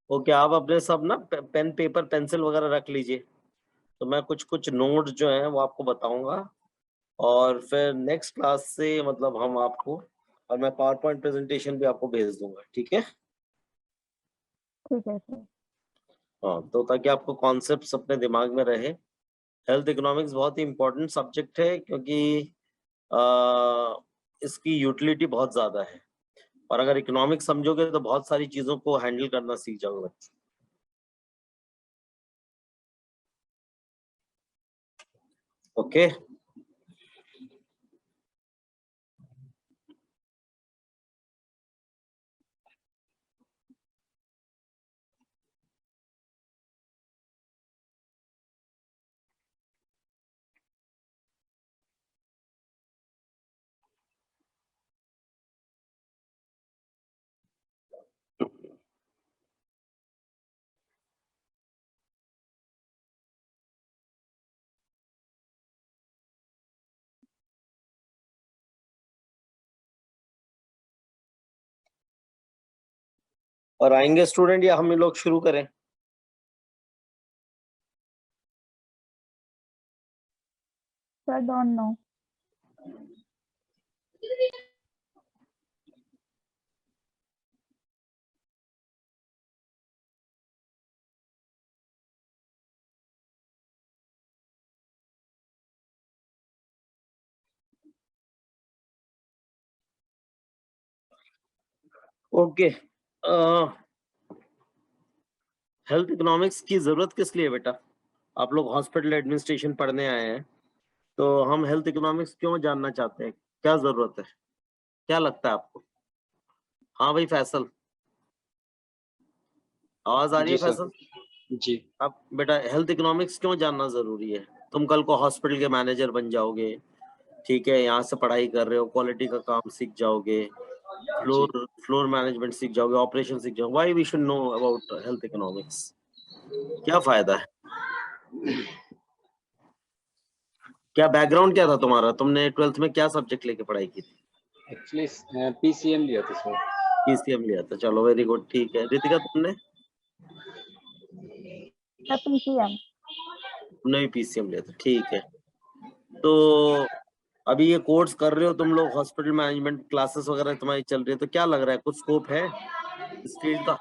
Okay, आप अपने सब ना पेन पेपर पेंसिल वगैरह रख लीजिए, तो मैं कुछ कुछ नोट जो है वो आपको बताऊंगा, और फिर नेक्स्ट क्लास से मतलब हम आपको, और मैं पावर पॉइंट प्रेजेंटेशन भी आपको भेज दूंगा, ठीक है? ठीक है सर। हाँ, तो ताकि आपको कॉन्सेप्ट्स अपने दिमाग में रहे। हेल्थ इकोनॉमिक्स बहुत ही इम्पोर्टेंट सब्जेक्ट है, क्योंकि इसकी यूटिलिटी बहुत ज्यादा है, और अगर इकोनॉमिक्स समझोगे तो बहुत सारी चीजों को हैंडल करना सीख जाओगे। ओके, और आएंगे स्टूडेंट या हम लोग शुरू करें? Sir don't know. Okay, health economics की जरूरत किस लिए बेटा? आप लोग हॉस्पिटल एडमिनिस्ट्रेशन पढ़ने आए हैं, तो हम हेल्थ इकोनॉमिक्स क्यों जानना चाहते हैं? क्या जरूरत है? क्या लगता है आपको? हाँ भाई फैसल, आवाज आ रही है जी सर। फैसल? जी। अब बेटा हेल्थ इकोनॉमिक्स क्यों जानना जरूरी है? तुम कल को हॉस्पिटल के मैनेजर बन जाओगे, ठीक है? यहाँ से पढ़ाई कर रहे हो, क्वालिटी का काम सीख जाओगे, जी। फ्लोर मैनेजमेंट सीख जाओगे, ऑपरेशन सीख जाओगे। Why we should know about health economics? क्या फायदा है? क्या बैकग्राउंड क्या था तुम्हारा? तुमने 12th में क्या सब्जेक्ट लेके पढ़ाई की थी? एक्चुअली पीसीएम लिया था सर। पीसीएम लिया था, चलो वेरी गुड, ठीक है। रितिका तुमने? Sir PCM. तुमने भी पीसीएम लिया था, ठीक है। तो अभी ये कोर्स कर रहे हो तुम लोग, हॉस्पिटल मैनेजमेंट क्लासेस वगैरह तुम्हारी चल रही है, तो क्या लग रहा है, कुछ स्कोप है इस फील्ड का?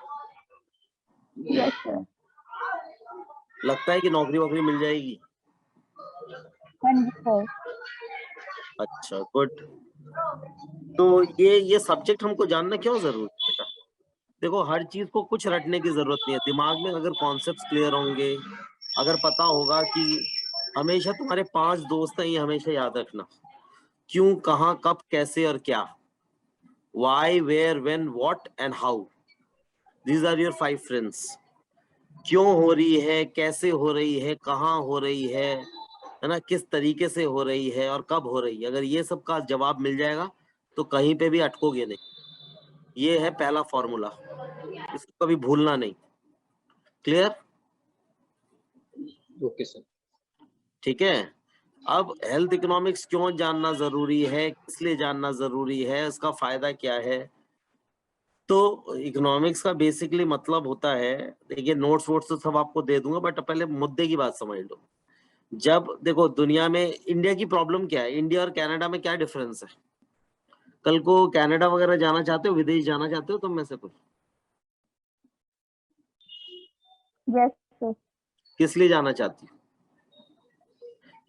Yes sir. लगता है कि नौकरी वोकरी मिल जाएगी? हाँ जी सर। अच्छा गुड। तो ये सब्जेक्ट हमको जानना क्यों जरूरी है बेटा? देखो, हर चीज को कुछ रटने की जरूरत नहीं है, दिमाग में अगर कॉन्सेप्ट्स क्लियर होंगे, अगर पता होगा कि हमेशा तुम्हारे 5 दोस्त हैं, ये हमेशा याद रखना। क्यों, कहाँ, कब, कैसे और क्या, why, where, when, what and how, these are your 5 friends. क्यों हो रही है, कैसे हो रही है, कहाँ हो रही है ना, किस तरीके से हो रही है और कब हो रही है, अगर ये सब का जवाब मिल जाएगा तो कहीं पे भी अटकोगे नहीं। ये है पहला फॉर्मूला, इसको कभी भूलना नहीं। क्लियर? Okay sir. ठीक है। अब हेल्थ इकोनॉमिक्स क्यों जानना जरूरी है, किस लिए जानना जरूरी है, इसका फायदा क्या है? तो इकोनॉमिक्स का बेसिकली मतलब होता है, देखिए नोट्स वोट्स तो सब आपको दे दूंगा, बट पहले मुद्दे की बात समझ लो। जब देखो दुनिया में इंडिया की प्रॉब्लम क्या है, इंडिया और कनाडा में क्या डिफरेंस है? कल को कनाडा वगैरह जाना चाहते हो, विदेश जाना चाहते हो तुम में से कोई? Yes sir. किस लिए जाना चाहती हो?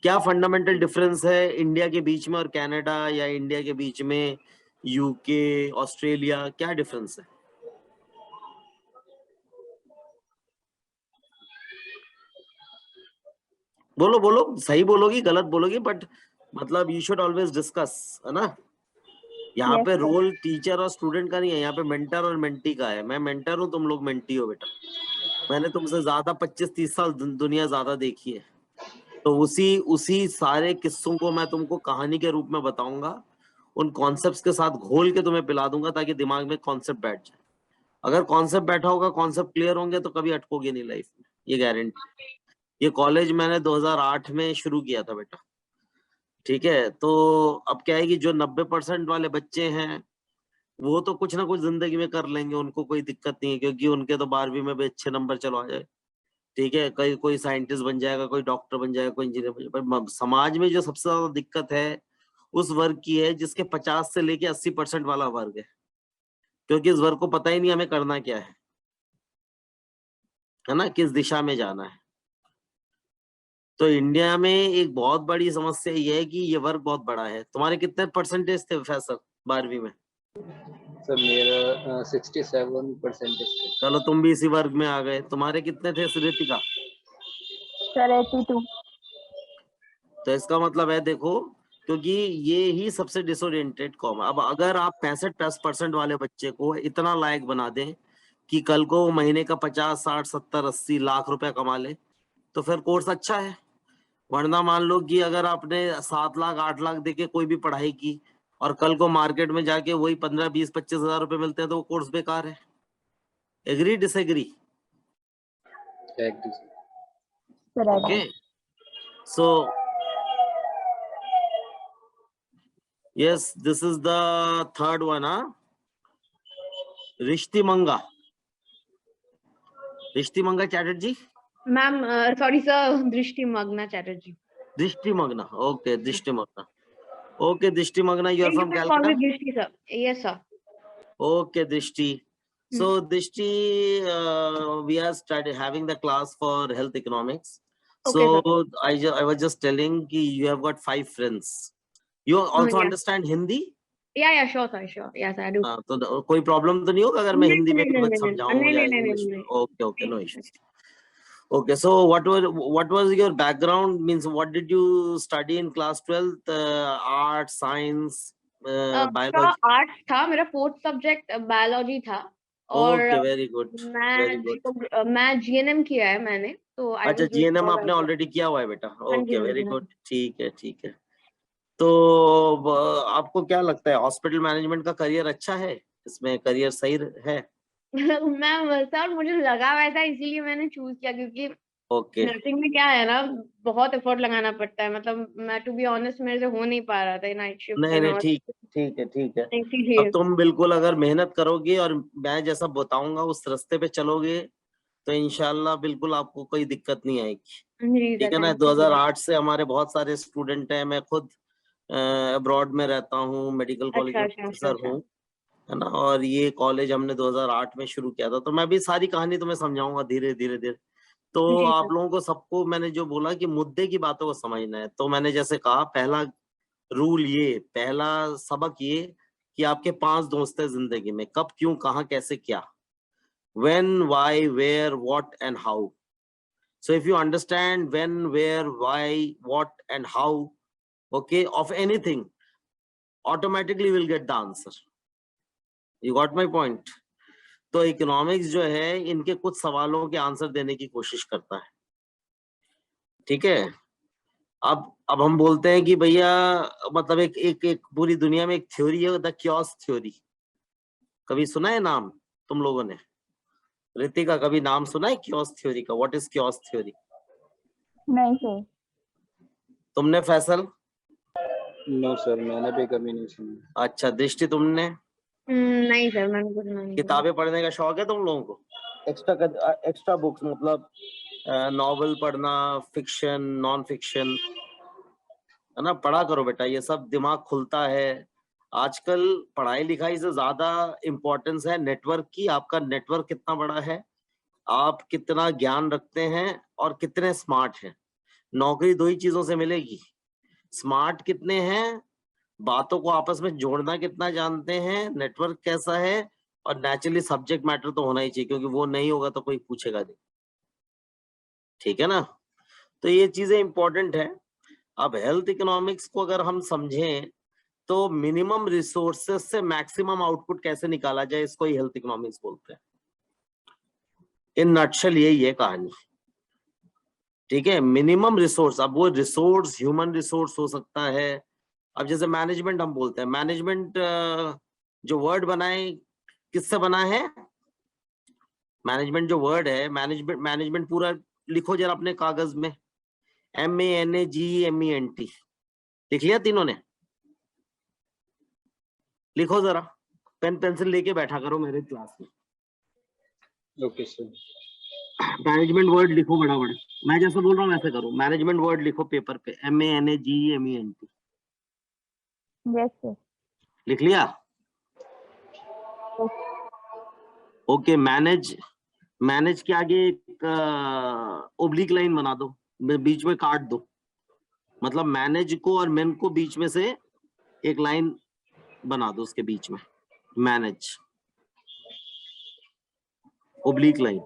क्या फंडामेंटल डिफरेंस है इंडिया के बीच में और कनाडा, या इंडिया के बीच में यूके, ऑस्ट्रेलिया, क्या डिफरेंस है? बोलो बोलो, सही बोलोगी गलत बोलोगी, बट मतलब यू शुड ऑलवेज डिस्कस, है ना? यहाँ यस पे सर। रोल टीचर और स्टूडेंट का नहीं है, यहाँ पे मेंटर और मेंटी का है। मैं मेंटर हूँ, तुम लोग मेंटी हो बेटा। मैंने तुमसे ज्यादा 25-30 साल दुनिया ज्यादा देखी है, तो उसी उसी सारे किस्सों को मैं तुमको कहानी के रूप में बताऊंगा, उन कॉन्सेप्ट्स के साथ घोल के तुम्हें पिला दूंगा, ताकि दिमाग में कॉन्सेप्ट बैठ जाए। अगर कॉन्सेप्ट बैठा होगा, कॉन्सेप्ट क्लियर होंगे, तो कभी अटकोगे नहीं लाइफ में, ये गारंटी। ये कॉलेज मैंने 2008 में शुरू किया था बेटा, ठीक है? तो अब क्या है कि जो 90% वाले बच्चे हैं, वो तो कुछ ना कुछ जिंदगी में कर लेंगे, उनको कोई दिक्कत नहीं है, क्योंकि उनके तो 12वीं में भी अच्छे नंबर चलो आ जाए, ठीक है, कहीं कोई साइंटिस्ट बन जाएगा, कोई डॉक्टर बन जाएगा, कोई इंजीनियर बन जाएगा। पर समाज में जो सबसे ज्यादा दिक्कत है उस वर्ग की है जिसके 50 से लेके 80% वाला वर्ग है, क्योंकि इस वर्ग को पता ही नहीं हमें करना क्या है ना, किस दिशा में जाना है। तो इंडिया में एक बहुत बड़ी समस्या ये है कि ये वर्ग बहुत बड़ा है। तुम्हारे कितने परसेंटेज थे फैसल 12वीं में? सर मेरा 67% थे। चलो तुम भी इसी वर्ग में आ गए। तुम्हारे कितने थे रितिका? सर 82। तो इसका मतलब है देखो, क्योंकि ये ही सबसे डिसोरिएंटेड कॉम। अब अगर आप 65% वाले बच्चे को इतना लायक बना दें कि कल को महीने का 50, 60, 70, 80 लाख रुपया कमा ले, तो फिर कोर्स अच्छा है। वरना मान लो कि अगर आपने 7 लाख 8 लाख देके कोई भी पढ़ाई की और कल को मार्केट में जाके वही 15, 20, 25 हजार रुपए मिलते हैं, तो वो कोर्स बेकार है। Agree disagree? Agree sir. Sir okay, so yes, this is the third one, huh? Rishti Manga Chatterjee? Ma'am sorry sir, दृष्टि मग्ना Chatterjee. Drishti Magna. Okay, Drishti Magna. Okay, Drishti Magna, you are from Call Calcutta? me दृष्टि sir. Yes sir. Okay, Drishti. So, Drishti, we are having the class for health economics. Okay, So, I was just telling ki you have got 5 friends. You also yeah. understand Hindi? Yeah, sure sir, sure. Yes, I do. तो कोई problem तो नहीं होगा अगर मैं हिंदी में कुछ समझाऊं या इंग्लिश में? Okay, no issues. Okay, so what was your background? Means what did you study in class 12th? Art, science, biology? Arts था मेरा, 4th सब्जेक्ट बायोलॉजी था। और Okay, very good, very good. मैं जीएनएम किया है मैंने, तो अच्छा, जीएनएम आपने ऑलरेडी किया हुआ है बेटा? ओके, वेरी गुड, ठीक है, ठीक है. तो आपको क्या लगता है हॉस्पिटल मैनेजमेंट का करियर अच्छा है? इसमें करियर सही है? मैम सर मुझे लगा वैसा, इसीलिए मैंने चूज किया, क्योंकि ओके, नर्सिंग में क्या है ना, बहुत एफर्ट लगाना पड़ता है। मतलब मैं टू बी ऑनेस्ट मेरे से हो नहीं पा रहा था नाइट शिफ्ट नहीं में, नहीं, और ठीक है, ठीक है, ठीक है. इसीलिए। अब तुम बिल्कुल अगर मेहनत करोगे और मैं जैसा बताऊंगा उस रास्ते पे चलोगे, तो इंशाल्लाह बिल्कुल आपको कोई दिक्कत नहीं आएगी, जी ठीक सर, है ना. Thank you. 2008 से हमारे बहुत सारे स्टूडेंट हैं. मैं खुद अब्रॉड में रहता हूँ, मेडिकल कॉलेज में प्रोफेसर हूँ, है ना. और ये कॉलेज हमने 2008 में शुरू किया था. तो मैं भी सारी कहानी तुम्हें समझाऊंगा धीरे धीरे धीरे. तो जी आप सर। लोगों को सबको मैंने जो बोला कि मुद्दे की बातों को समझना है, तो मैंने जैसे कहा पहला सबक ये कि आपके 5 दोस्त है जिंदगी में, कब, क्यों, कहाँ, कैसे, क्या. When, why, where, what and how. So if you understand when, where, why, what and how, okay, of anything, automatically will get the answer. You got my point? तो इकोनॉमिक्स जो है इनके कुछ सवालों के आंसर देने की कोशिश करता है, ठीक है. अब हम बोलते हैं कि भैया, मतलब एक पूरी दुनिया में एक थ्योरी है, द क्योस थ्योरी. कभी सुना है नाम तुम लोगों ने? रितिका, कभी नाम सुना है क्योस थ्योरी का? What is chaos theory? नहीं सर। तुमने फैसल? नो सर, मैंने भी कभी नहीं सुना। अच्छा, दृष्टि तुमने? नहीं सर, मैंने कुछ नहीं। किताबें पढ़ने का शौक है तुम लोगों को? एक्स्ट्रा बुक्स, मतलब नॉवल पढ़ना, फिक्शन, नॉन फिक्शन, है ना. पढ़ा करो बेटा, ये सब दिमाग खुलता है. आजकल पढ़ाई लिखाई से ज्यादा इम्पोर्टेंस है नेटवर्क की. आपका नेटवर्क कितना बड़ा है, आप कितना ज्ञान रखते हैं और कितने स्मार्ट हैं. नौकरी 2 ही चीजों से मिलेगी. स्मार्ट कितने हैं, बातों को आपस में जोड़ना कितना जानते हैं, नेटवर्क कैसा है, और नेचुरली सब्जेक्ट मैटर तो होना ही चाहिए, क्योंकि वो नहीं होगा तो कोई पूछेगा नहीं, ठीक है ना. तो ये चीजें इंपॉर्टेंट है. अब हेल्थ इकोनॉमिक्स को अगर हम समझें तो मिनिमम रिसोर्सेस से मैक्सिमम आउटपुट कैसे निकाला जाए, इसको ही हेल्थ इकोनॉमिक्स बोलते हैं. इन नटशल यही है कहानी, ठीक है. मिनिमम रिसोर्स, अब वो रिसोर्स ह्यूमन रिसोर्स हो सकता है. अब जैसे मैनेजमेंट हम बोलते हैं, मैनेजमेंट जो वर्ड बना है किससे बना है? मैनेजमेंट जो वर्ड है, मैनेजमेंट पूरा लिखो जरा अपने कागज में. MANAGEMENT लिख लिया तीनों ने? लिखो जरा. पेन पेंसिल लेके बैठा करो मेरे क्लास में। Okay sir. मैनेजमेंट वर्ड लिखो बड़ा बड़ा, मैं जैसे बोल रहा हूँ वैसे करो। मैनेजमेंट वर्ड लिखो पेपर पे, MANAGEMENT। Yes, sir. लिख लिया? Yes. ओके, मैनेज के आगे एक ओब्लिक लाइन बना दो, बीच में काट दो, मतलब मैनेज को और मेन को बीच में से एक लाइन बना दो, उसके बीच में मैनेज ओब्लिक लाइन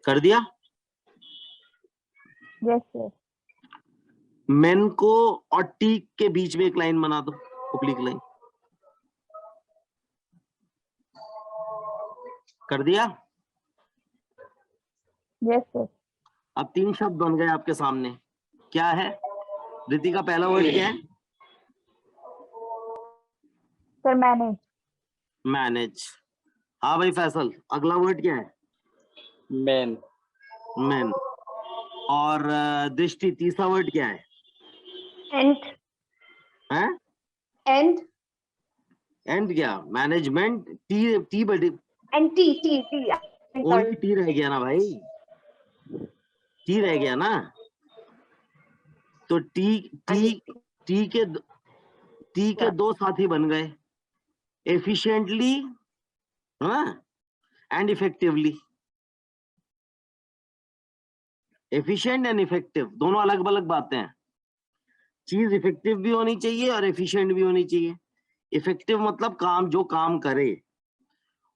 कर दिया। Yes, sir. मेन को और टी के बीच में एक लाइन बना दो, ओब्लिक लाइन कर दिया। Yes, sir. अब 3 शब्द बन गए आपके सामने, क्या है? रितिका, पहला वर्ड क्या है? Sir, manage. मैनेज। हाँ भाई फैसल, अगला वर्ड क्या है? मैन। मैन। और दृष्टि, तीसरा वर्ड क्या है? एंड। हैं? एंड। एंड क्या? मैनेजमेंट। टी बड़ी, एंड टी ओनली टी रह गया ना भाई, टी रह गया ना, तो टी के दो साथी बन गए, efficiently and effectively. Efficient and effective दोनों अलग अलग बातें हैं। चीज इफेक्टिव भी होनी चाहिए और एफिशिएंट भी होनी चाहिए। इफेक्टिव मतलब काम जो काम करे,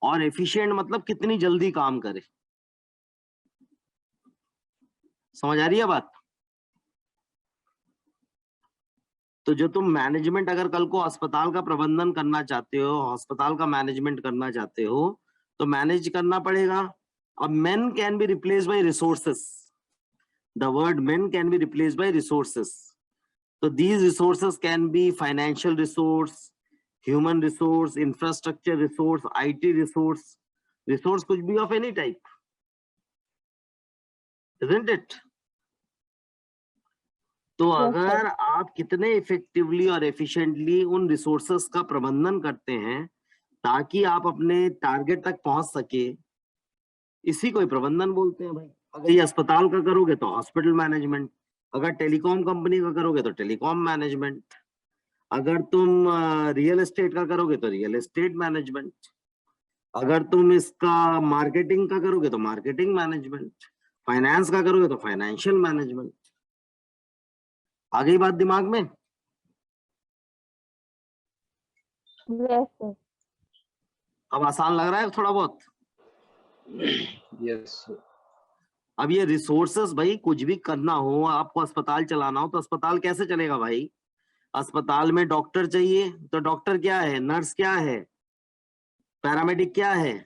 और एफिशिएंट मतलब कितनी जल्दी काम करे। समझ आ रही है बात? तो जो तुम मैनेजमेंट अगर कल को अस्पताल का प्रबंधन करना चाहते हो, अस्पताल का मैनेजमेंट करना चाहते हो, तो मैनेज करना पड़ेगा। अब men can be replaced by resources. The word men can be replaced by resources. So these resources can be financial resource, human resource, infrastructure resource, IT resource. Resource could be of any type, isn't it? तो अगर आप कितने effectively और efficiently उन resources का प्रबंधन करते हैं ताकि आप अपने टारगेट तक पहुंच सके, इसी को ही प्रबंधन बोलते हैं भाई। अगर ये अस्पताल का करोगे तो हॉस्पिटल मैनेजमेंट, अगर टेलीकॉम कंपनी का करोगे तो टेलीकॉम मैनेजमेंट, अगर तुम रियल एस्टेट का करोगे तो रियल एस्टेट मैनेजमेंट, अगर तुम इसका मार्केटिंग का करोगे तो मार्केटिंग मैनेजमेंट, फाइनेंस का करोगे तो फाइनेंशियल मैनेजमेंट। आ गई बात दिमाग में? Yes, sir. अब आसान लग रहा है थोड़ा बहुत? Yes sir. अब ये रिसोर्सेस भाई, कुछ भी करना हो, आपको अस्पताल चलाना हो तो अस्पताल कैसे चलेगा भाई? अस्पताल में डॉक्टर चाहिए, तो डॉक्टर क्या है? नर्स क्या है? पैरामेडिक क्या है?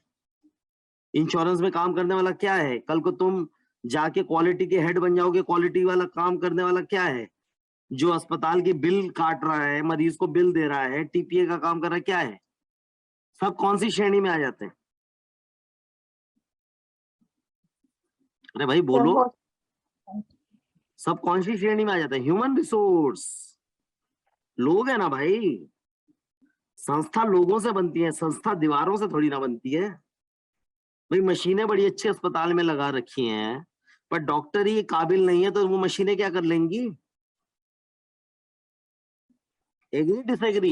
इंश्योरेंस में काम करने वाला क्या है? कल को तुम जाके क्वालिटी के हेड बन जाओगे, क्वालिटी वाला काम करने वाला क्या है? जो अस्पताल की बिल काट रहा है, मरीज को बिल दे रहा है, TPA का काम कर रहा है, क्या है? सब कौन सी श्रेणी में आ जाते हैं? अरे भाई बोलो, सब कौन सी श्रेणी में आ जाते हैं? Human resource. लोग है ना भाई, संस्था लोगों से बनती है, संस्था दीवारों से थोड़ी ना बनती है भाई। मशीनें बड़ी अच्छी अस्पताल में लगा रखी हैं, पर डॉक्टर ही काबिल नहीं है तो वो मशीनें क्या कर लेंगी? Agree disagree?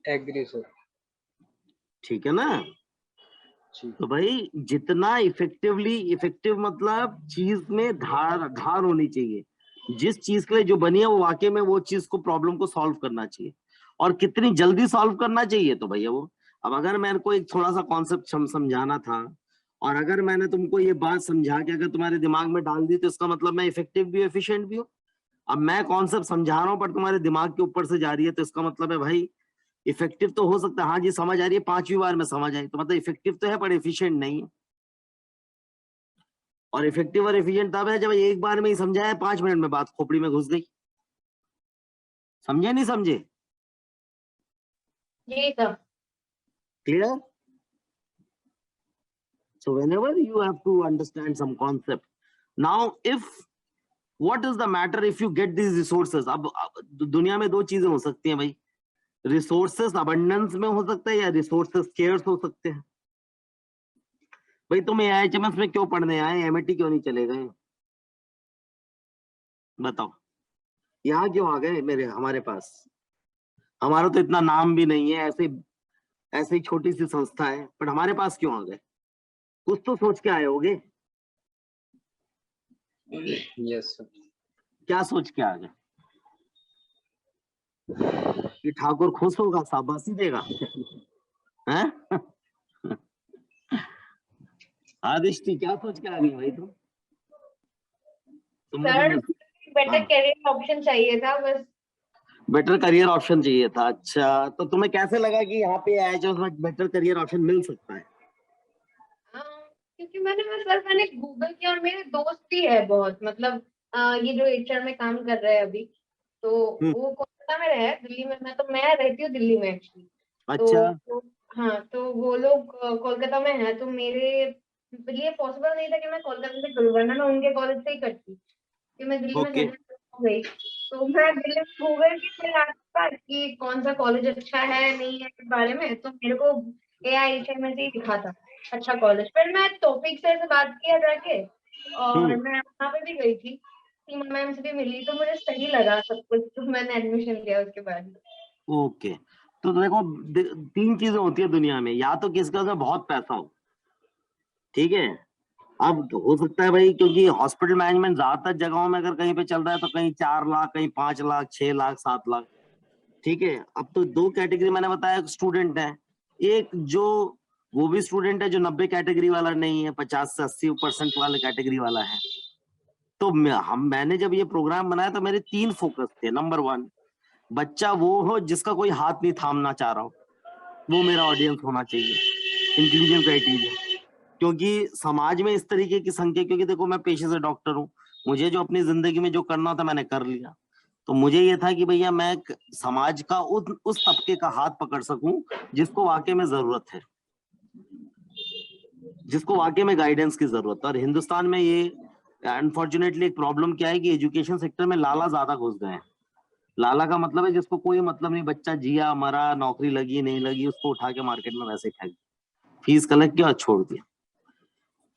Agree sir. ठीक है ना? तो भाई जितना इफेक्टिव मतलब चीज में धार होनी चाहिए। जिस चीज के लिए जो बनी है वो वाकई में वो चीज को, प्रॉब्लम को सॉल्व करना चाहिए, और कितनी जल्दी सॉल्व करना चाहिए। तो भैया वो, अब अगर मेरे को एक थोड़ा सा कॉन्सेप्ट समझाना था, और अगर मैंने तुमको ये बात समझा के अगर तुम्हारे दिमाग में डाल दी, तो इसका मतलब मैं इफेक्टिव भी एफिशिएंट भी हूँ। अब मैं कॉन्सेप्ट समझा रहा हूँ पर तुम्हारे दिमाग के ऊपर से जा रही है, तो इसका मतलब है भाई इफेक्टिव तो हो सकता है, हाँ जी समझ आ रही है, 5वीं बार में समझ आई, तो मतलब इफेक्टिव तो है पर एफिशिएंट नहीं है। और इफेक्टिव और एफिशिएंट तब है जब एक बार में ही समझाया, 5 मिनट में बात खोपड़ी में घुस गई। समझे नहीं समझे? ये सब clear? So whenever you have to understand some concept, now if what is the matter if you get these resources? अब दुनिया में 2 चीजें हो सकती हैं भाई, रिसोर्सेस अबंडेंस में हो सकता है या रिसोर्सेस स्केर्स हो सकते हैं। भाई तुम AIHMS में क्यों पढ़ने आए, MIT क्यों नहीं चले गए, बताओ। यहाँ क्यों आ गए हमारे पास। हमारा तो इतना नाम भी नहीं है, ऐसे ही छोटी सी संस्था है, पर हमारे पास क्यों आ गए। कुछ तो सोच के आए होगे। Yes sir. क्या सोच के आ गए कि ठाकुर खुश होगा, शाबाशी देगा। हैं? आदिष्टि क्या सोच के आ गई भाई तुमने सर तो बेटर करियर ऑप्शन चाहिए था बस। बेटर करियर ऑप्शन चाहिए था। अच्छा, तो तुम्हें कैसे लगा कि यहाँ पे AIHMS में बेटर करियर ऑप्शन मिल सकता है। क्योंकि मैंने गूगल किया और मेरे दोस्त भी है बहुत, मतलब ये जो HR में काम कर रहे हैं अभी, तो वो कोलकाता में रहे, दिल्ली में। मैं रहती हूँ दिल्ली में एक्चुअली। अच्छा। हाँ, तो वो लोग कोलकाता में है, तो मेरे लिए पॉसिबल नहीं था कि मैं कोलकाता से करूँ, वरना मैं उनके कॉलेज से ही करती, कि मैं दिल्ली में ओके। सेटल हो गई। तो मैं दिल्ली में गूगल की फिर आता कि कौन सा कॉलेज अच्छा है नहीं है इस बारे में, तो मेरे को AIHMS ही दिखा था अच्छा कॉलेज। फिर मैं टॉपिक सर से बात किया जाके, और मैं वहाँ पे भी गई थी, सीमा मैम से भी मिली, तो मुझे सही लगा सब कुछ, तो मैंने एडमिशन लिया उसके बाद। ओके, तो देखो तीन चीजें होती है दुनिया में, या तो किसके पास बहुत पैसा हो, ठीक है। अब हो सकता है भाई, क्योंकि हॉस्पिटल मैनेजमेंट ज्यादातर जगहों में अगर कहीं पे चल रहा है तो कहीं 4 लाख, कहीं 5 लाख, 6 लाख, 7 लाख, ठीक है। अब तो दो कैटेगरी मैंने बताया, स्टूडेंट है, एक जो वो भी स्टूडेंट है जो 90 कैटेगरी वाला नहीं है, 50 से 80% वाले कैटेगरी वाला है। तो मैंने जब ये प्रोग्राम बनाया तो मेरे 3 फोकस थे। नंबर 1, बच्चा वो हो जिसका कोई हाथ नहीं थामना चाह रहा हो, वो मेरा ऑडियंस होना चाहिए, इंक्लूजन क्राइटेरिया। क्योंकि समाज में इस तरीके की संख्या, क्योंकि देखो मैं पेशे से डॉक्टर हूँ, मुझे जो अपनी जिंदगी में जो करना था मैंने कर लिया, तो मुझे ये था कि भैया मैं समाज का उस तबके का हाथ पकड़ सकूं जिसको वाकई में जरूरत है, जिसको वाकई में गाइडेंस की जरूरत है। और हिंदुस्तान में ये अनफॉर्चुनेटली एक प्रॉब्लम क्या है कि एजुकेशन सेक्टर में लाला ज्यादा घुस गए हैं। लाला का मतलब है जिसको कोई मतलब नहीं, बच्चा जिया मरा, नौकरी लगी नहीं लगी, उसको उठा के मार्केट में वैसे फेंक, फीस कलेक्ट किया और छोड़ दिया।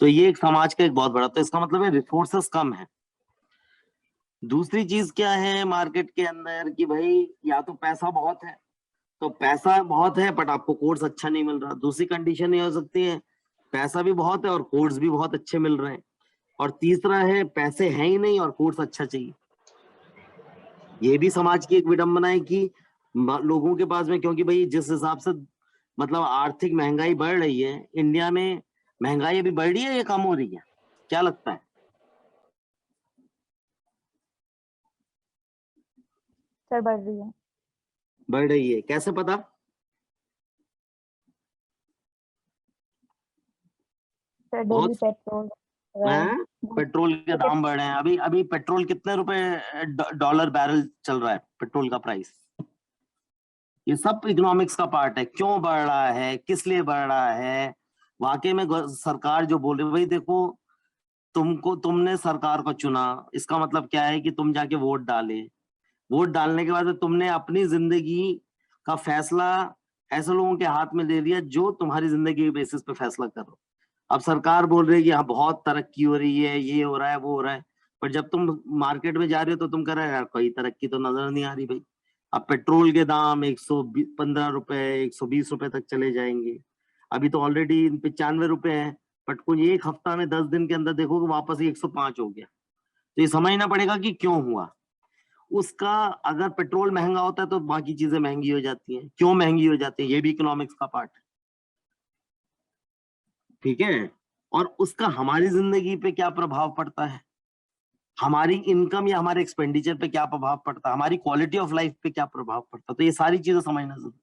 तो ये एक समाज का एक बहुत बड़ा, तो इसका मतलब है रिसोर्सेस कम है। दूसरी चीज क्या है मार्केट के अंदर कि भाई या तो पैसा बहुत है, तो पैसा बहुत है बट आपको कोर्स अच्छा नहीं मिल रहा। दूसरी कंडीशन ये हो सकती है पैसा भी बहुत है और कोर्स भी बहुत अच्छे मिल रहे हैं। और तीसरा है पैसे हैं ही नहीं और कोर्स अच्छा चाहिए। ये भी समाज की एक विडंबना है कि लोगों के पास में, क्योंकि भाई जिस हिसाब से मतलब आर्थिक महंगाई बढ़ रही है इंडिया में, महंगाई अभी बढ़ रही है या कम हो रही है, क्या लगता है। सर बढ़ रही है। बढ़ रही है, कैसे पता। सर डेली बहुत पेट्रोल हैं? पेट्रोल के दाम बढ़ रहे हैं। अभी अभी पेट्रोल कितने रुपए डॉलर बैरल चल रहा है पेट्रोल का प्राइस। ये सब इकोनॉमिक्स का पार्ट है, क्यों बढ़ रहा है, किस लिए बढ़ रहा है। वाकई में सरकार जो बोल रही है, भाई देखो तुमने सरकार को चुना, इसका मतलब क्या है कि तुम जाके वोट डाले, वोट डालने के बाद तुमने अपनी जिंदगी का फैसला ऐसे लोगों के हाथ में दे दिया जो तुम्हारी जिंदगी के बेसिस पे फैसला करो। अब सरकार बोल रही है कि हाँ बहुत तरक्की हो रही है, ये हो रहा है वो हो रहा है, पर जब तुम मार्केट में जा रहे हो तो तुम कह रहे हो यार कोई तरक्की तो नजर नहीं आ रही भाई। अब पेट्रोल के दाम 115 रुपए 120 रुपए तक चले जाएंगे। अभी तो ऑलरेडी 95 रुपए है, बट कुछ एक हफ्ता में 10 दिन के अंदर देखो वापस ही 105 हो गया। तो ये समझना पड़ेगा कि क्यों हुआ उसका। अगर पेट्रोल महंगा होता है तो बाकी चीजें महंगी हो जाती हैं, क्यों महंगी हो जाती है ये भी इकोनॉमिक्स का पार्ट है, ठीक है। और उसका हमारी जिंदगी पे क्या प्रभाव पड़ता है, हमारी इनकम या हमारे एक्सपेंडिचर पे क्या प्रभाव पड़ता है, हमारी क्वालिटी ऑफ लाइफ पे क्या प्रभाव पड़ता है, तो ये सारी चीजें समझना जरूरी।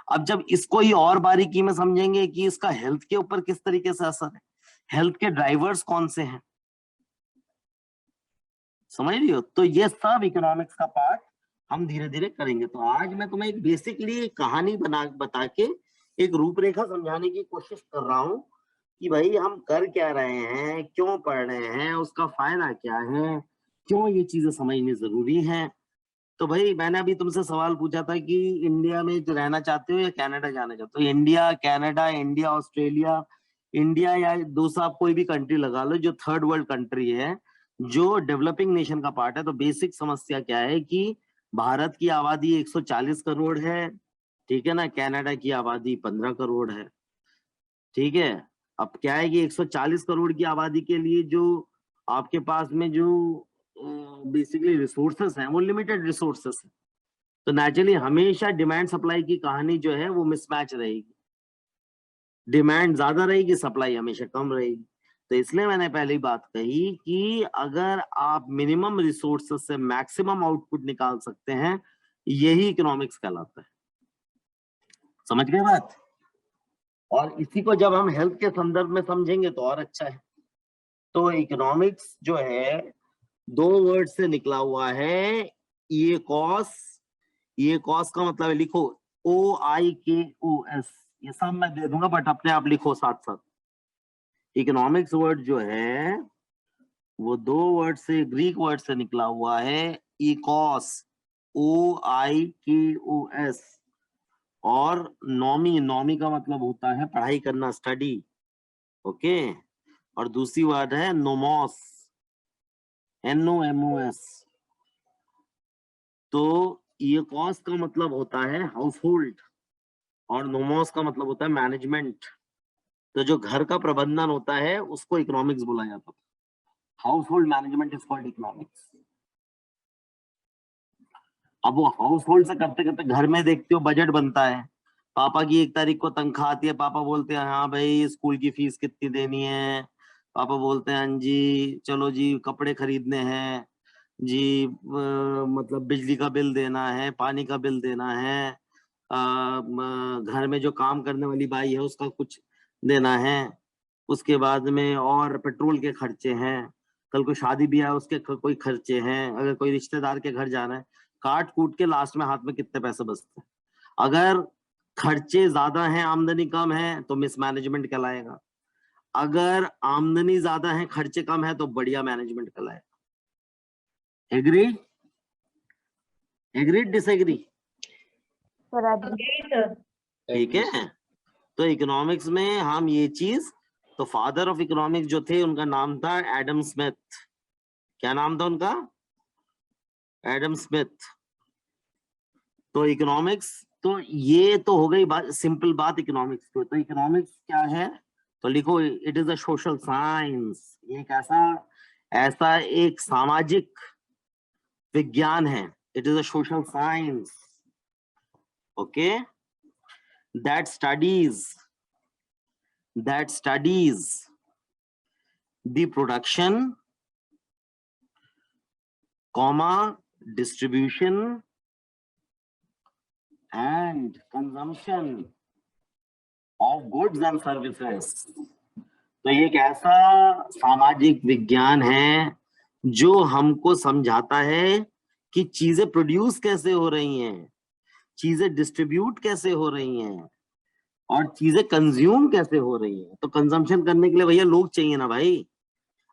अब जब इसको ही और बारीकी में समझेंगे कि इसका हेल्थ के ऊपर किस तरीके से असर है, हेल्थ के ड्राइवर्स कौन से हैं, समझ रही हो, तो ये सब इकोनॉमिक्स का पार्ट हम धीरे धीरे करेंगे। तो आज मैं तुम्हें एक बेसिकली कहानी बता के एक रूपरेखा समझाने की कोशिश कर रहा हूं कि भाई हम कर क्या रहे हैं, क्यों पढ़ रहे हैं, उसका फायदा क्या है, क्यों ये चीजें समझनी जरूरी है। तो भाई मैंने अभी तुमसे सवाल पूछा था कि इंडिया में रहना चाहते हो या कनाडा जाना चाहते हो। India, Canada, India, Australia, India या दूसरा आप कोई भी कंट्री लगा लो जो थर्ड वर्ल्ड कंट्री है, जो डेवलपिंग नेशन का पार्ट है। तो बेसिक समस्या क्या है कि भारत की आबादी 140 करोड़ है, ठीक है ना, कनाडा की आबादी 15 करोड़ है, ठीक है। अब क्या है कि 140 करोड़ की आबादी के लिए जो आपके पास में जो बेसिकली रिसोर्सेस हैं वो लिमिटेड रिसोर्सेस है। तो नेचुरली हमेशा डिमांड सप्लाई की कहानी जो है वो मिसमैच रहेगी, डिमांड ज्यादा रहेगी, सप्लाई हमेशा कम रहेगी। तो इसलिए मैंने पहली बात कही कि अगर आप मिनिमम रिसोर्सेस से मैक्सिमम आउटपुट निकाल सकते हैं, यही इकोनॉमिक्स कहलाता है। समझ गए बात? और इसी को जब हम हेल्थ के संदर्भ में समझेंगे तो और अच्छा है। तो इकोनॉमिक्स जो है दो वर्ड से निकला हुआ है, ये कॉस का मतलब है, लिखो OIKOS, ये सब मैं दे दूंगा बट अपने आप लिखो साथ साथ। इकोनॉमिक्स वर्ड जो है वो दो वर्ड से, ग्रीक वर्ड से निकला हुआ है, इकोस, OIKOS, और नॉमी का मतलब होता है पढ़ाई करना, स्टडी, ओके। और दूसरी वर्ड है नोमोस, NOMOS। तो ये कॉस का मतलब होता है हाउस होल्ड और नोमोस का मतलब होता है मैनेजमेंट। तो जो घर का प्रबंधन होता है उसको इकोनॉमिक्स बोला जाता है। House hold management is called economics. अब वो हाउस होल्ड से करते करते घर में देखते हो बजट बनता है, पापा की 1 तारीख को तनख्वाह आती है, पापा बोलते हैं हाँ भाई स्कूल की फीस कितनी देनी है, पापा बोलते हैं हाँ जी चलो जी कपड़े खरीदने हैं जी, मतलब बिजली का बिल देना है, पानी का बिल देना है, घर में जो काम करने वाली बाई है उसका कुछ देना है, उसके बाद में और पेट्रोल के खर्चे हैं, कल को शादी ब्याह उसके कोई खर्चे हैं, अगर कोई रिश्तेदार के घर जाना है, काट कूट के लास्ट में हाथ में कितने पैसे बचते हैं। अगर खर्चे ज्यादा हैं आमदनी कम है तो मिसमैनेजमेंट कहलाएगा, अगर आमदनी ज्यादा है खर्चे कम है तो बढ़िया मैनेजमेंट कहलाएगा। Agree? Agree disagree? Sir agree. Okay sir. ठीक है। तो इकोनॉमिक्स में हम ये चीज, तो फादर ऑफ इकोनॉमिक्स जो थे उनका नाम था एडम स्मिथ। क्या नाम था उनका? Adam Smith. तो इकोनॉमिक्स, तो ये तो हो गई बात, सिंपल बात इकोनॉमिक्स की। तो इकोनॉमिक्स क्या है? तो लिखो it is a social science, एक ऐसा एक सामाजिक विज्ञान है। It is a social science, okay, that studies the production, distribution and consumption of goods and services। तो ये एक ऐसा सामाजिक विज्ञान है जो हमको समझाता है कि चीजें प्रोड्यूस कैसे हो रही हैं, चीजें डिस्ट्रीब्यूट कैसे हो रही हैं और चीजें कंज्यूम कैसे हो रही हैं। तो कंजम्पशन करने के लिए भैया लोग चाहिए ना भाई।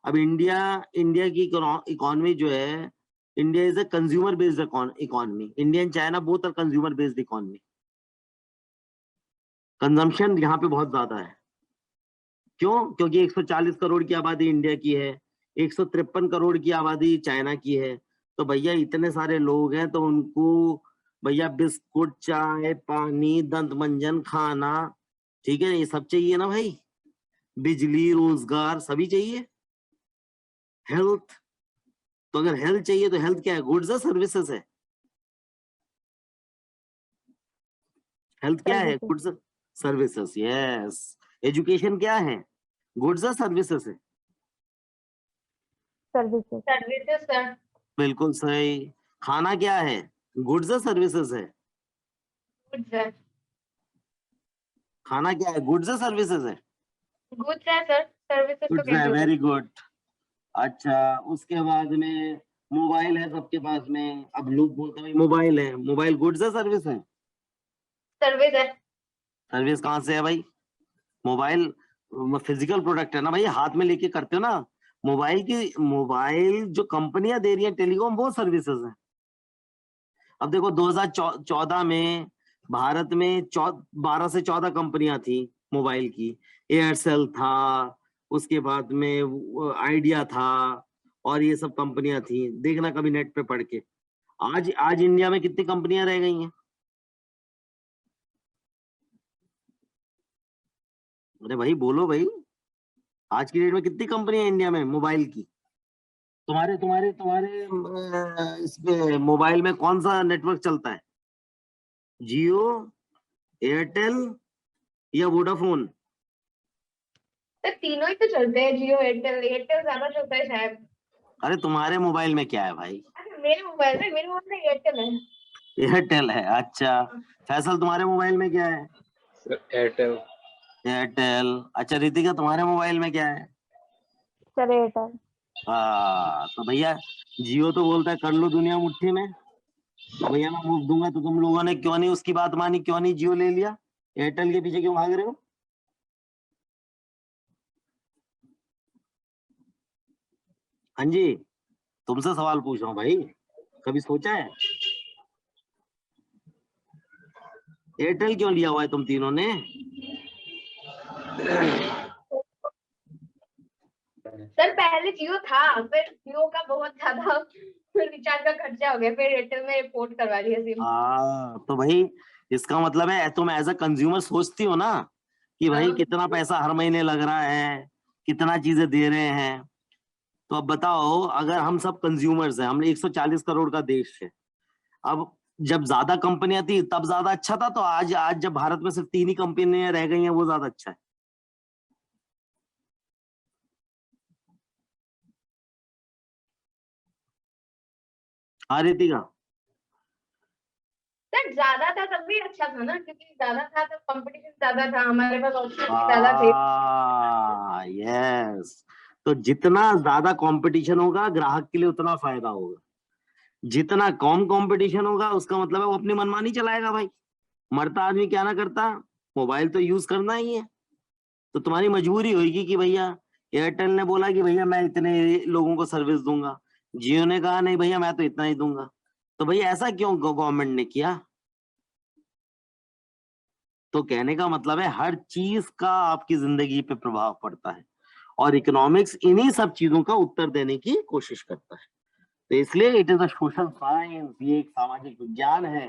अब इंडिया की इकोनॉमी जो है, India is a consumer based economy. India and China both are consumer based economy. Consumption यहाँ पे बहुत ज्यादा है। क्यों? क्योंकि 140 करोड़ की आबादी इंडिया की है, 153 करोड़ की आबादी चाइना की है। तो भैया इतने सारे लोग हैं तो उनको भैया बिस्कुट, चाय, पानी, दंत मंजन, खाना, ठीक है, ये सब चाहिए ना भाई, बिजली, रोजगार सभी चाहिए, हेल्थ। तो अगर हेल्थ चाहिए तो हेल्थ क्या है? गुड्स या सर्विसेज है? हेल्थ क्या है? Goods services, yes. एजुकेशन क्या है? गुड्स या सर्विसेज है? सर्विसेज। Services sir. बिल्कुल सही। खाना क्या है? गुड्स या सर्विसेज है? गुड्स है। खाना क्या है? गुड्स या सर्विसेज है? गुड्स है सर, सर्विसेज तो गुड्स है, कैसे हो वेरी गुड। अच्छा, उसके बाद में मोबाइल है सबके पास में। अब लोग बोलते हैं मोबाइल है, मोबाइल गुड्स है सर्विस है? सर्विस है। सर्विस कहाँ से है भाई? मोबाइल फिजिकल प्रोडक्ट है ना भाई, हाथ में लेके करते हो ना। मोबाइल जो कंपनियां दे रही है टेलीकॉम, वो सर्विसेज है। अब देखो 2014 में भारत में 12 से 14 कंपनियां थी मोबाइल की। एयरसेल था, उसके बाद में आइडिया था, और ये सब कंपनियां थी। देखना कभी नेट पे पढ़ के। आज इंडिया में कितनी कंपनियां रह गई हैं? अरे भाई बोलो भाई, आज की डेट में कितनी कंपनियां इंडिया में मोबाइल की? तुम्हारे तुम्हारे तुम्हारे इसमें मोबाइल में कौन सा नेटवर्क चलता है? जियो, एयरटेल या वोडाफोन? तो तीनों ही तो चलते हैं, जियो एयरटेल। एयरटेल ज्यादा चलता है शायद। अरे तुम्हारे मोबाइल में क्या है भाई? अरे मेरे मोबाइल में एयरटेल है। एयरटेल है, अच्छा। फैसल तुम्हारे मोबाइल में क्या है? Sir Airtel. एयरटेल। अच्छा रितिका तुम्हारे मोबाइल में क्या है? Sir Airtel. हाँ तो भैया जियो तो बोलता है कर लो दुनिया मुट्ठी में। भैया मैं मुफ्त दूंगा, तो तुम लोगों ने क्यों नहीं उसकी बात मानी, क्यों नहीं जियो ले लिया? एयरटेल के पीछे क्यों भाग रहे हो? हाँ जी, तुमसे सवाल पूछ रहा हूँ भाई, कभी सोचा है एयरटेल क्यों लिया हुआ है तुम तीनों ने? सर पहले जियो था, फिर जियो का बहुत ज्यादा रिचार्ज का खर्चा हो गया, फिर एयरटेल में पोर्ट करवा लिया सिम। हाँ तो भाई इसका मतलब है तुम एज अ कंज्यूमर सोचती हो ना कि भाई हाँ। कितना पैसा हर महीने लग रहा है, कितना चीजें दे रहे हैं। तो अब बताओ, अगर हम सब कंज्यूमर्स हैं, हम 140 करोड़ का देश है, अब जब ज्यादा कंपनियां थी तब ज्यादा अच्छा था, तो आज आज जब भारत में सिर्फ 3 ही कंपनियां रह गई हैं वो ज्यादा अच्छा है। हाँ रितिका? सर ज्यादा था तब भी अच्छा था ना, क्योंकि ज्यादा था तो कंपटीशन ज्यादा था, हमारे पास ऑप्शन ज्यादा थे। यस। तो जितना ज्यादा कंपटीशन होगा ग्राहक के लिए उतना फायदा होगा, जितना कम कंपटीशन होगा उसका मतलब है वो अपनी मनमानी चलाएगा भाई। मरता आदमी क्या ना करता, मोबाइल तो यूज करना ही है। तो तुम्हारी मजबूरी होगी कि भैया एयरटेल ने बोला कि भैया मैं इतने लोगों को सर्विस दूंगा, जियो ने कहा नहीं भैया मैं तो इतना ही दूंगा। तो भैया ऐसा क्यों गवर्नमेंट ने किया? तो कहने का मतलब है हर चीज का आपकी जिंदगी पे प्रभाव पड़ता है, और इकोनॉमिक्स इन्हीं सब चीजों का उत्तर देने की कोशिश करता है। तो इसलिए it is a social science, ये एक सामाजिक विज्ञान है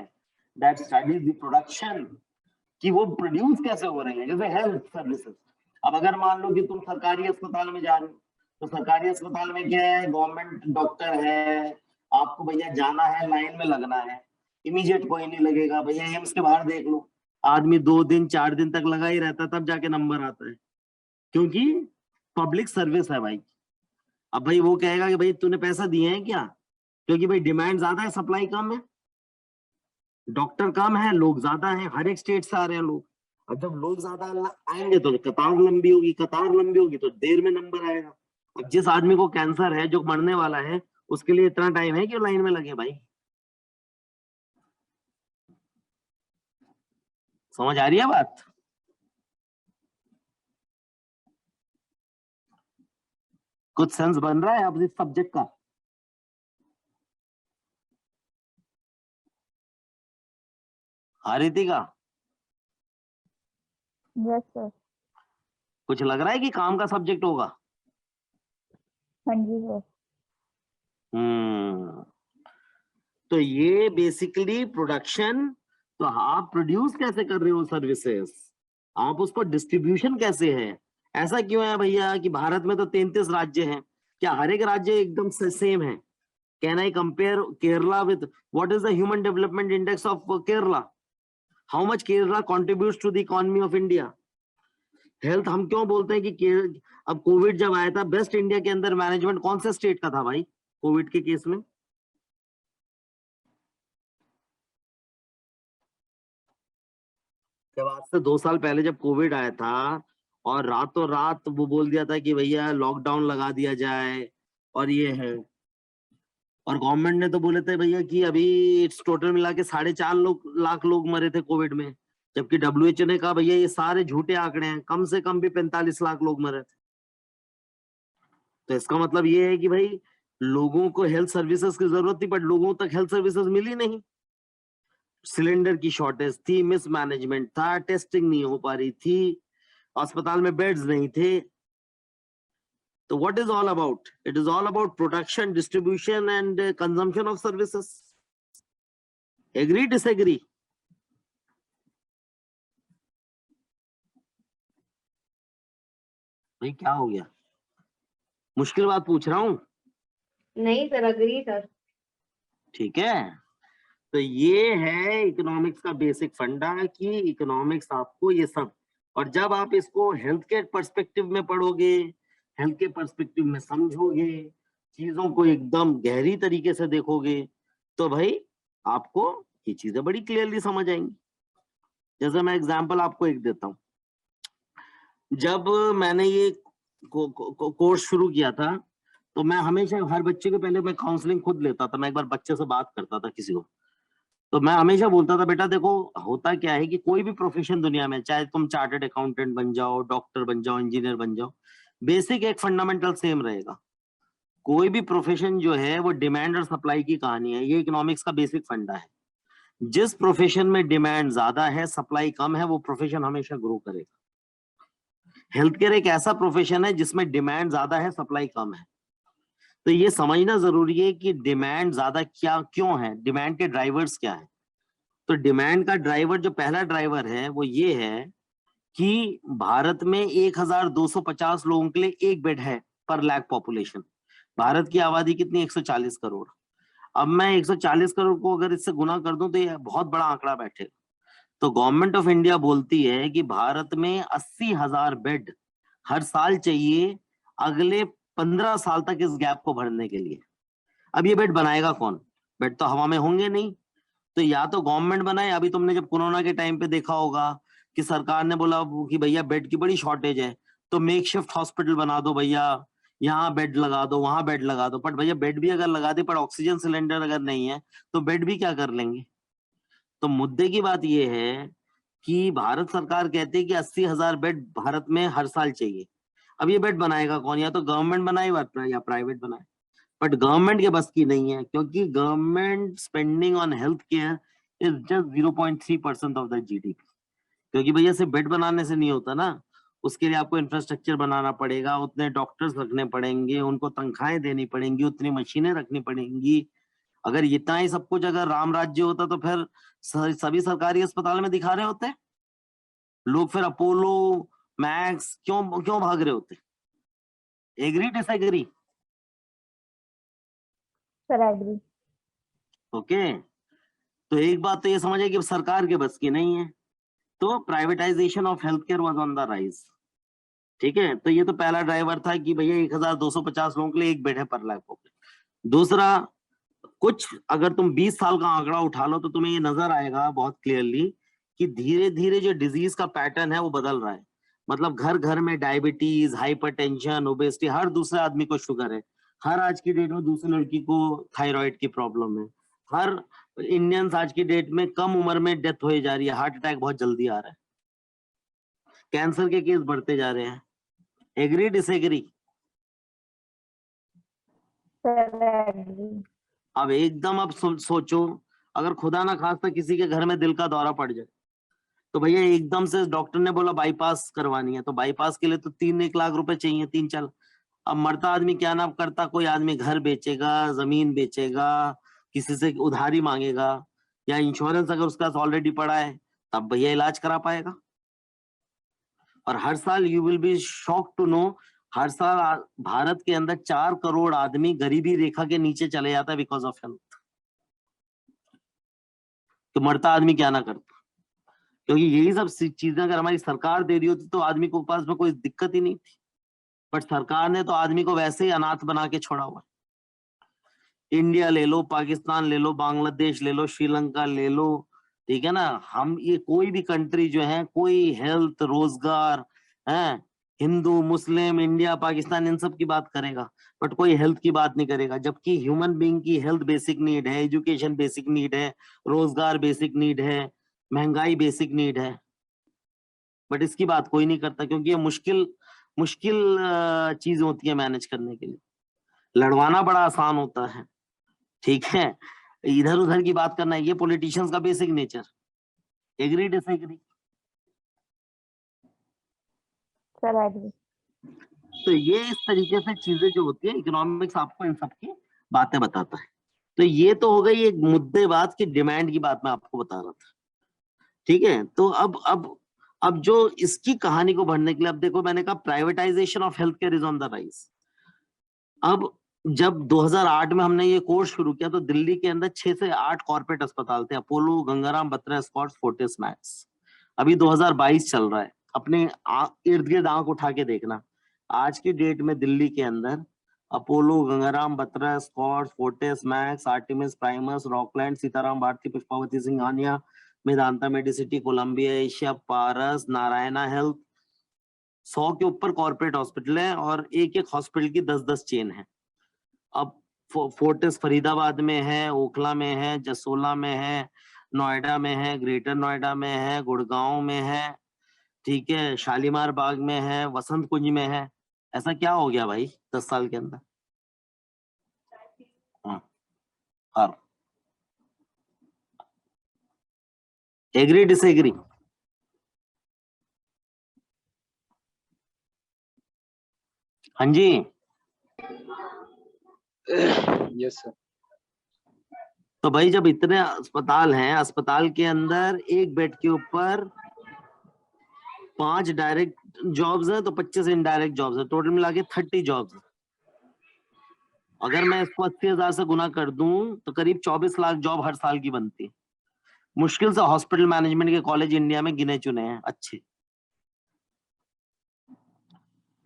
दैट स्टडीज द प्रोडक्शन, कि वो प्रोड्यूस कैसे हो रहे हैं। जैसे हेल्थ सर्विसेज, अब अगर मान लो कि तुम सरकारी अस्पताल में जा रहे हो, तो सरकारी अस्पताल में क्या है, गवर्नमेंट डॉक्टर है, आपको भैया जाना है, लाइन में लगना है, इमीडिएट कोई नहीं लगेगा। भैया एम्स के बाहर देख लो, आदमी 2 दिन 4 दिन तक लगा ही रहता है, तब जाके नंबर आता है, क्योंकि पब्लिक सर्विस है भाई। अब भाई वो कहेगा कि भाई तूने पैसा दिए हैं क्या? क्योंकि भाई डिमांड ज्यादा है, सप्लाई कम है, डॉक्टर कम है, लोग ज्यादा हैं, हर एक स्टेट से आ रहे हैं लोग। अब जब लोग ज्यादा आएंगे तो कतार लंबी होगी, कतार लंबी होगी तो देर में नंबर आएगा। अब जिस आदमी को कैंसर है, जो मरने वाला है, उसके लिए इतना टाइम है कि लाइन में लगे भाई। समझ आ रही है बात? कुछ सेंस बन रहा है अब इस सब्जेक्ट का? हाँ रितिका, यस सर। कुछ लग रहा है कि काम का सब्जेक्ट होगा? हाँ जी सर। तो ये बेसिकली प्रोडक्शन, तो आप प्रोड्यूस कैसे कर रहे हो सर्विसेज, आप उसको डिस्ट्रीब्यूशन कैसे है। ऐसा क्यों है भैया कि भारत में तो 33 राज्य हैं, क्या हर एक राज्य एकदम सेम है? Can I compare Kerala with, what is the human development index of Kerala? How much Kerala contributes to the economy of India? Health, हम क्यों बोलते हैं कि अब कोविड जब आया था, बेस्ट इंडिया के अंदर मैनेजमेंट कौन से स्टेट का था भाई कोविड के केस में? जब आज से 2 साल पहले जब कोविड आया था, और रातों रात वो बोल दिया था कि भैया लॉकडाउन लगा दिया जाए, और ये है, और गवर्नमेंट ने तो बोले थे भैया कि अभी इट्स टोटल मिला के 4.5 लाख लोग मरे थे कोविड में, जबकि डब्ल्यूएचओ ने कहा भैया ये सारे झूठे आंकड़े हैं, कम से कम भी 45 लाख लोग मरे थे। तो इसका मतलब ये है कि भाई लोगों को हेल्थ सर्विसेज की जरूरत थी, बट लोगों तक हेल्थ सर्विसेज मिली नहीं। सिलेंडर की शॉर्टेज थी, मिसमैनेजमेंट था, टेस्टिंग नहीं हो पा रही थी, अस्पताल में बेड्स नहीं थे। तो what is all about? It is all about production, distribution and consumption of services. Agree disagree? भाई क्या हो गया? मुश्किल बात पूछ रहा हूं। नहीं सर, अग्री सर। ठीक है, तो ये है इकोनॉमिक्स का बेसिक फंडा कि इकोनॉमिक्स आपको ये सब, और जब आप इसको हेल्थ के पर्सपेक्टिव में पढ़ोगे, हेल्थ के पर्सपेक्टिव में समझोगे, चीजों को एकदम गहरी तरीके से देखोगे, तो भाई आपको ये चीजें बड़ी क्लियरली समझ आएंगी। जैसे मैं एग्जांपल आपको एक देता हूँ। जब मैंने ये कोर्स शुरू किया था, तो मैं हमेशा हर बच्चे के पहले मैं काउंसलिंग खुद लेता था। मैं एक बार बच्चे से बात करता था किसी को, तो मैं हमेशा बोलता था, बेटा देखो होता क्या है कि कोई भी प्रोफेशन दुनिया में, चाहे तुम चार्टर्ड अकाउंटेंट बन जाओ, डॉक्टर बन जाओ, इंजीनियर बन जाओ, बेसिक एक फंडामेंटल सेम रहेगा। कोई भी प्रोफेशन जो है वो डिमांड और सप्लाई की कहानी है। ये इकोनॉमिक्स का बेसिक फंडा है। जिस प्रोफेशन में डिमांड ज्यादा है, सप्लाई कम है, वो प्रोफेशन हमेशा ग्रो करेगा। हेल्थ केयर एक ऐसा प्रोफेशन है जिसमें डिमांड ज्यादा है, सप्लाई कम है। तो ये समझना जरूरी है कि डिमांड ज्यादा क्या क्यों है, डिमांड के ड्राइवर्स क्या है। तो डिमांड का ड्राइवर, जो पहला ड्राइवर है वो ये है कि भारत में 1250 लोगों के लिए एक बेड है पर लाख पॉपुलेशन। भारत की आबादी कितनी? 140 करोड़। अब मैं 140 करोड़ को अगर इससे गुना कर दूं तो ये बहुत बड़ा आंकड़ा बैठेगा। तो गवर्नमेंट ऑफ इंडिया बोलती है कि भारत में 80,000 बेड हर साल चाहिए अगले 15 साल तक इस गैप को भरने के लिए। अब ये बेड बनाएगा कौन? बेड तो हवा में होंगे नहीं, तो या तो गवर्नमेंट बनाए। अभी तुमने जब कोरोना के टाइम पे देखा होगा कि सरकार ने बोला कि भैया बेड की बड़ी शॉर्टेज है, तो मेक शिफ्ट हॉस्पिटल बना दो भैया, यहाँ बेड लगा दो, वहां बेड लगा दो। बट भैया बेड भी अगर लगा दे पर ऑक्सीजन सिलेंडर अगर नहीं है तो बेड भी क्या कर लेंगे? तो मुद्दे की बात यह है कि भारत सरकार कहती है कि 80,000 बेड भारत में हर साल चाहिए। अब ये बेड बनाएगा कौन? या तो गवर्नमेंट बनाए या प्राइवेट बनाए। बट गवर्नमेंट के बस की नहीं है, क्योंकि government spending on health care is just 0.3% of the GDP. क्योंकि भैया सिर्फ बेड बनाने से नहीं होता ना, उसके लिए आपको इंफ्रास्ट्रक्चर बनाना पड़ेगा, उतने डॉक्टर्स रखने पड़ेंगे, उनको तनख्वाहें देनी पड़ेंगी, उतनी मशीनें रखनी पड़ेंगी। अगर इतना ही सब कुछ अगर राम राज्य होता तो फिर सभी सरकारी अस्पताल में दिखा रहे होते लोग, फिर अपोलो मैक्स क्यों भाग रहे होते? Agree disagree? Sir agree. Okay, तो एक बात तो ये समझे कि सरकार के बस की नहीं है, तो privatisation of health care was on the rise. ठीक है, तो ये तो पहला ड्राइवर था कि भैया 1250 लोगों के लिए एक बेड है पर लाख पॉपुलेशन। दूसरा, कुछ अगर तुम 20 साल का आंकड़ा उठा लो तो तुम्हें ये नजर आएगा बहुत क्लियरली कि धीरे धीरे जो डिजीज का पैटर्न है वो बदल रहा है। मतलब घर घर में डायबिटीज, हाइपरटेंशन, ओबेसिटी, हर दूसरे आदमी को शुगर है, हर आज की डेट में दूसरी लड़की को थायराइड की प्रॉब्लम है, हर इंडियंस आज की डेट में कम उम्र में डेथ हो जा रही है, हार्ट अटैक बहुत जल्दी आ रहा है, कैंसर के केस बढ़ते जा रहे हैं। Agree disagree? Sir agree. अब एकदम अब सोचो, अगर खुदा ना खास्ता किसी के घर में दिल का दौरा पड़ जाए, तो भैया एकदम से डॉक्टर ने बोला बाईपास करवानी है, तो बाईपास के लिए तो 1 लाख रुपए चाहिए, 3-4। अब मरता आदमी क्या ना करता, कोई आदमी घर बेचेगा, जमीन बेचेगा, किसी से उधारी मांगेगा, या इंश्योरेंस अगर उसका ऑलरेडी पड़ा है तब भैया इलाज करा पाएगा। और हर साल you will be shock to know, हर साल भारत के अंदर 4 करोड़ आदमी गरीबी रेखा के नीचे चले जाता है बिकॉज ऑफ हेल्थ। तो मरता आदमी क्या ना करता, क्योंकि यही सब चीजें अगर हमारी सरकार दे रही होती तो आदमी को पास में कोई दिक्कत ही नहीं थी। बट सरकार ने तो आदमी को वैसे ही अनाथ बना के छोड़ा हुआ। इंडिया ले लो, पाकिस्तान ले लो, बांग्लादेश ले लो, श्रीलंका ले लो, ठीक है ना, हम ये कोई भी कंट्री जो है, कोई हेल्थ, रोजगार है, हिंदू, मुस्लिम, इंडिया, पाकिस्तान, इन सब की बात करेगा, बट कोई हेल्थ की बात नहीं करेगा। जबकि ह्यूमन बीइंग की हेल्थ बेसिक नीड है, एजुकेशन बेसिक नीड है, रोजगार बेसिक नीड है, महंगाई बेसिक नीड है, बट इसकी बात कोई नहीं करता, क्योंकि ये मुश्किल चीज होती है मैनेज करने के लिए। लड़वाना बड़ा आसान होता है, ठीक है, इधर उधर की बात करना है, ये पॉलिटिशियंस का basic nature. Agree disagree? Sir agree. तो ये इस तरीके से चीजें जो होती है, इकोनॉमिक्स आपको इन सब की बातें बताता है। तो ये तो हो गई एक मुद्देबाज की डिमांड की बात मैं आपको बता रहा था, ठीक है। तो अब जो इसकी कहानी को बढ़ने के लिए, अब देखो मैंने कहा privatisation of health care is on the rise. अब जब 2008 में हमने ये कोर्स शुरू किया तो दिल्ली के अंदर 6 से 8 कॉर्पोरेट अस्पताल थे, अपोलो, गंगाराम, बत्रा, स्कॉट्स, फोर्टिस, मैक्स। अभी 2022 चल रहा है, अपने इर्द गिर्द आंख उठा के देखना, आज की डेट में दिल्ली के अंदर Apollo, Gangaram, Batra, Scots, Fortis, Max, Artemis, Primus, Rockland, Sitaram Bharti, Pushpawati Singhania, Medanta Medicity, Columbia Asia, Paras, Narayana health, 100 के ऊपर कॉर्पोरेट हॉस्पिटल है और एक एक हॉस्पिटल की 10-10 चेन है। अब फोर्टिस फरीदाबाद में है, ओखला में है, जसोला में है, नोएडा में है, ग्रेटर नोएडा में है, गुड़गांव में है, ठीक है, शालीमार बाग में है, वसंत कुंज में है। ऐसा क्या हो गया भाई 10 साल के अंदर? हाँ, एग्री डिसएग्री? हाँ जी, यस सर। तो भाई जब इतने अस्पताल हैं, अस्पताल के अंदर एक बेड के ऊपर 5 डायरेक्ट जॉब्स हैं तो 25 इनडायरेक्ट जॉब्स हैं, टोटल मिला के 30 जॉब्स हैं। अगर मैं इसको 80,000 से गुना कर दूं तो करीब 24 लाख जॉब हर साल की बनती है। मुश्किल से हॉस्पिटल मैनेजमेंट के कॉलेज इंडिया में गिने चुने हैं अच्छे।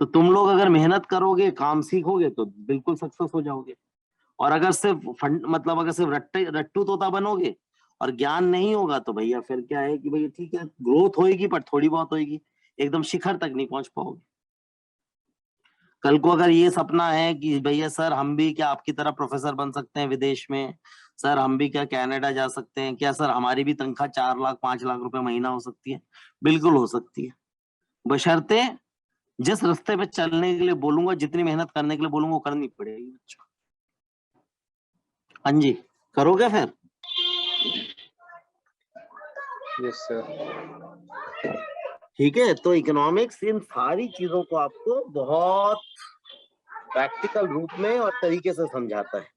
तो तुम लोग अगर मेहनत करोगे, काम सीखोगे तो बिल्कुल सक्सेस हो जाओगे। और अगर सिर्फ फंड मतलब अगर सिर्फ रट्टू तोता बनोगे और ज्ञान नहीं होगा तो भैया फिर क्या है कि भैया ठीक है, ग्रोथ होएगी पर थोड़ी बहुत होएगी, एकदम शिखर तक नहीं पहुंच पाओगे। कल को अगर ये सपना है कि भैया सर हम भी क्या आपकी तरह प्रोफेसर बन सकते हैं विदेश में, सर हम भी क्या कनाडा जा सकते हैं, क्या सर हमारी भी तनख्वाह 4 लाख 5 लाख रुपए महीना हो सकती है? बिल्कुल हो सकती है, बशर्ते जिस रास्ते पे चलने के लिए बोलूंगा, जितनी मेहनत करने के लिए बोलूंगा वो करनी पड़ेगी। हाँ जी, करोगे फिर? Yes sir. ठीक है, तो इकोनॉमिक्स इन सारी चीजों को आपको बहुत प्रैक्टिकल रूप में और तरीके से समझाता है,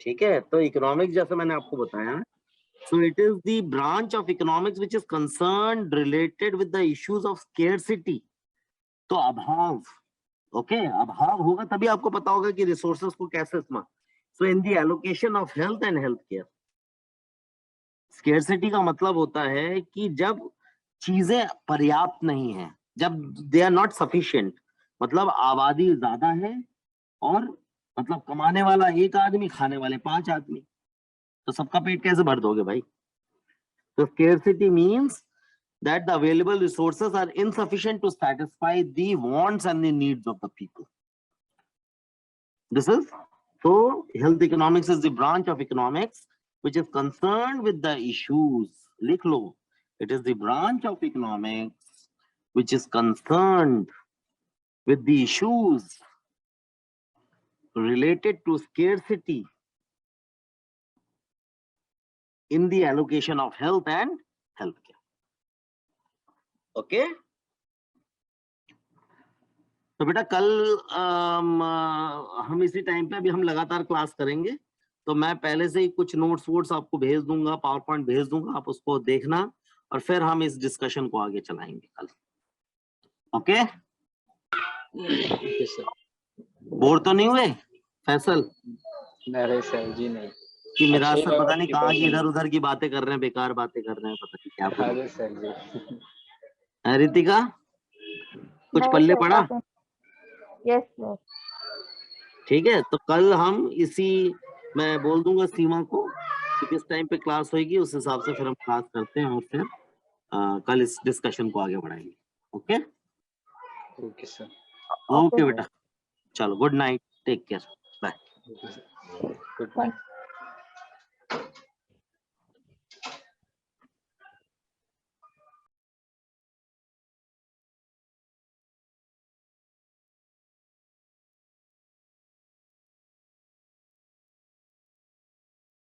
ठीक है। तो इकोनॉमिक्स जैसे मैंने आपको बताया, so it is the branch of economics which is concerned related with the issues of scarcity। तो अभाव, ओके, अभाव होगा तभी आपको पता होगा कि रिसोर्सेस को कैसे इस्तेमाल। So in the allocation of health and health care, scarcity का मतलब होता है कि जब चीजें पर्याप्त नहीं है, जब दे आर नॉट सफिशिएंट, मतलब आबादी ज्यादा है और मतलब कमाने वाला एक आदमी, खाने वाले 5 आदमी, तो सबका पेट कैसे भर दोगे भाई? तो scarcity means that the available resources are insufficient to satisfy the wants and the needs of the people. This is, so health economics is the branch of economics which is concerned with the issues. Likh lo, it is the branch of economics which is concerned with the issues related to scarcity in the allocation of health and healthcare. Okay तो बेटा कल हम इसी time पे अभी हम लगातार class करेंगे, तो मैं पहले से ही कुछ नोट्स वोट्स आपको भेज दूंगा, पावर पॉइंट भेज दूंगा, आप उसको देखना और फिर हम इस डिस्कशन को आगे चलाएंगे कल। Okay, okay sir. बोर तो नहीं हुए फैसल? नहीं सर जी नहीं। कि मेरा अच्छी सर पता लगा नहीं आपकी कहाँ की बातें। इधर उधर की बातें कर रहे हैं, बेकार बातें कर रहे हैं, पता नहीं क्या बोल अरे सर जी। रहे। रितिका कुछ नहीं पल्ले सर, पड़ा? Yes sir. ठीक है, तो कल हम इसी, मैं बोल दूंगा सीमा को कि किस टाइम पे क्लास होगी, उस हिसाब से फिर हम क्लास करते हैं और फिर कल इस डिस्कशन को आगे बढ़ाएंगे। Okay okay sir. ओके बेटा, चलो good night, take care, bye. Good night.